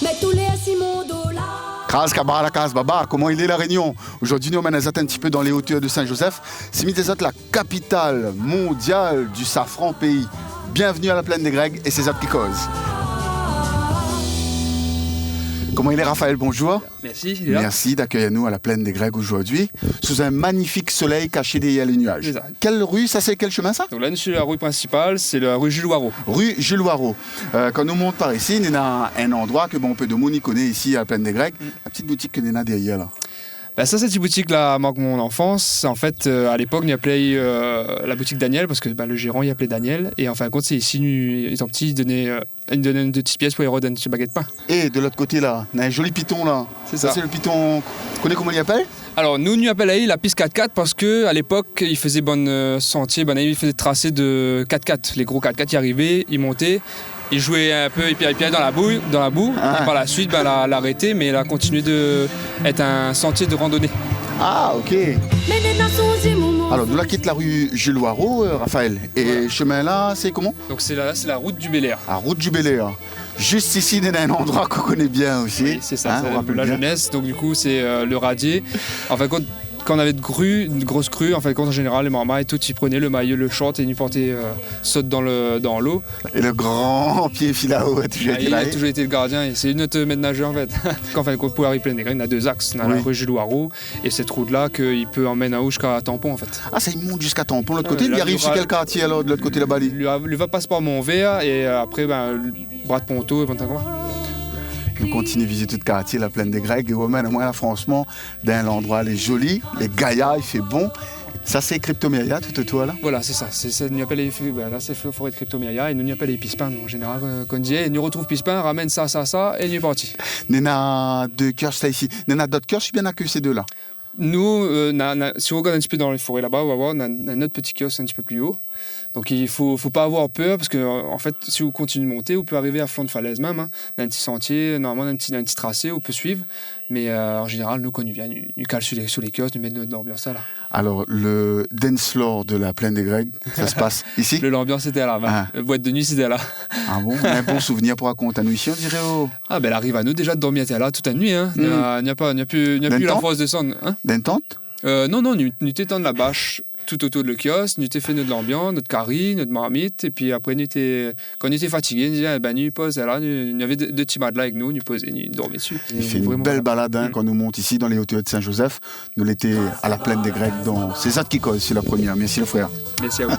Mais tous les Simondo là. Kras Kabala Kras Baba, comment il est la Réunion? Aujourd'hui, nous mènons un petit peu dans les hauteurs de Saint-Joseph. C'est Midesot, la capitale mondiale du safran pays. Bienvenue à la plaine des Grecs et c'est ça qui cause. Comment il est, Raphaël? Bonjour. Merci, il est là. Merci d'accueillir nous à la plaine des Grecs aujourd'hui, sous un magnifique soleil caché derrière les nuages. Quelle rue, ça c'est quel chemin ça? Donc là, nous sommes la rue principale, c'est la rue Jules Loireau. Rue Jules Loireau. Quand nous montons par ici, il y a un endroit que bon peu de monde y connaît ici à la plaine des Grecs. La petite boutique que nous avons derrière là. Ben ça, cette boutique-là marque mon enfance. En fait, à l'époque, on appelait la boutique Daniel, parce que le gérant il appelait Daniel. Et en fin de compte, c'est ici, étant petit, il donnait une petite pièce pour y redonner une baguette de pain. Et de l'autre côté là, on a un joli piton là. C'est ça. C'est le piton, tu connais comment il appelle? Alors, nous appelons la piste 4x4 parce qu'à l'époque, il faisait bon sentier, il faisait tracé de 4x4. Les gros 4x4 y arrivaient, ils montaient. Il jouait un peu épié dans la boue, et par la suite, l'a arrêté, mais il a continué d'être un sentier de randonnée. Ah, ok. Alors, nous là quitte la rue Jules Loireau, Raphaël. Et voilà. Chemin là, c'est comment? Donc c'est la route du Bel Air. La route du Bel Air. Juste ici, il y a un endroit qu'on connaît bien aussi. Oui, c'est ça, c'est la jeunesse. Donc du coup, c'est le radier. En fait, quand on avait une grosse crue, en général, les mamans et tout, ils prenaient le maillot, le short et ils portaient saute dans l'eau. Et le grand pied filao a toujours été là. Il a toujours été le gardien et c'est notre maître nageur en fait. Quand pour arriver plein des graines, il y a deux axes. On a la rue Jules Loireau et cette route-là qu'il peut emmener en haut jusqu'à Tampon en fait. Ah, ça il monte jusqu'à Tampon de l'autre côté, il arrive sur quel quartier alors de l'autre côté là-bas? Il va passer par Montvert et après, Bras de Ponto et Pontacourt. Nous continuons de visiter tout le quartier, la plaine des Grecs. Et moi, là, franchement, dans l'endroit, il est joli, les gaillards, il fait bon. Ça, c'est Cryptoméria, tout autour, là? Voilà, c'est ça. Nous appelons là, c'est la forêt de Cryptoméria et nous appelons les Pispins, en général. Quand on dit, nous retrouve Pispins, ramène ça, et nous est parti. Nous avons deux kiosques là ici. Nous avons d'autres kiosques, bien que ces deux-là. Nous, si on regarde un petit peu dans les forêts là-bas, on va voir, on a un autre petit kiosque un petit peu plus haut. Donc il ne faut pas avoir peur parce que en fait, si vous continuez de monter, vous pouvez arriver à flanc de falaise même. Hein. On a un petit sentier, normalement un petit tracé, on peut suivre. Mais en général, nous, quand nous venons, nous calons sur les kiosques, nous mettons notre ambiance là. Alors, le dance floor de la plaine des Grecs, ça se passe ici? L'ambiance était là. La boîte de nuit, c'était là. Ah bon? Un bon souvenir pour raconter à nous ici, on dirait. Ah ben, elle arrive à nous déjà de dormir là toute la nuit. Hein. Il n'y a plus la force de descendre. Hein. D'une tente? Non, nous t'étends de la bâche tout autour de le kiosque, nous t'ai fait notre ambiance, notre curry, notre marmite, et puis après, quand nous était fatigué, nous disait, nous posait là, il y avait deux petits matelas avec nous posait, nous dormait dessus. Il fait une belle balade quand nous monte ici dans les hauteurs de Saint-Joseph. Nous l'étions à la plaine des Grecs, dans C'est ça qui cause, c'est la première. Merci le frère. Merci à vous.